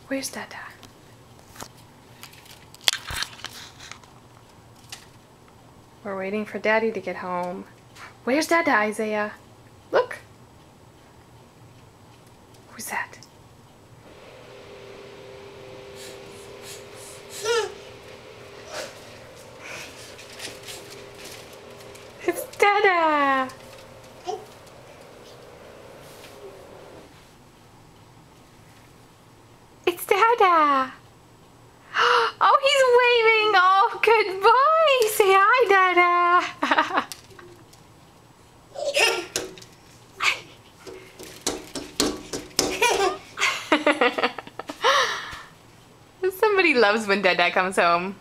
Where's Dada? We're waiting for Daddy to get home. Where's Dada, Isaiah? Look. Who's that? It's Dada! It's Dada! Oh, he's waving! Oh, goodbye! Say hi, Dada! Somebody loves when Dada comes home.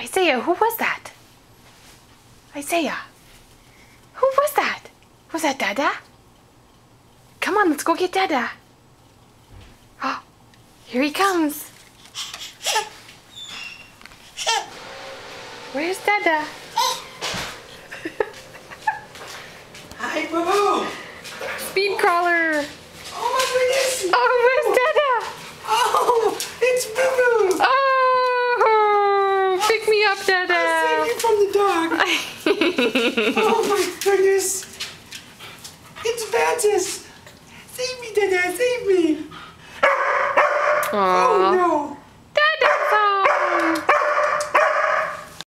Isaiah, who was that? Isaiah, who was that? Was that Dada? Come on, let's go get Dada. Oh, here he comes. Where's Dada? Hi, Boo! Speed crawler. Oh my goodness! Oh, where's Dada? Oh, it's Boo! Oh, pick me up, Dada. I'll save you from the dog. Oh my goodness! It's Vantis! Save me, Dada! Save me! Aww. Oh no!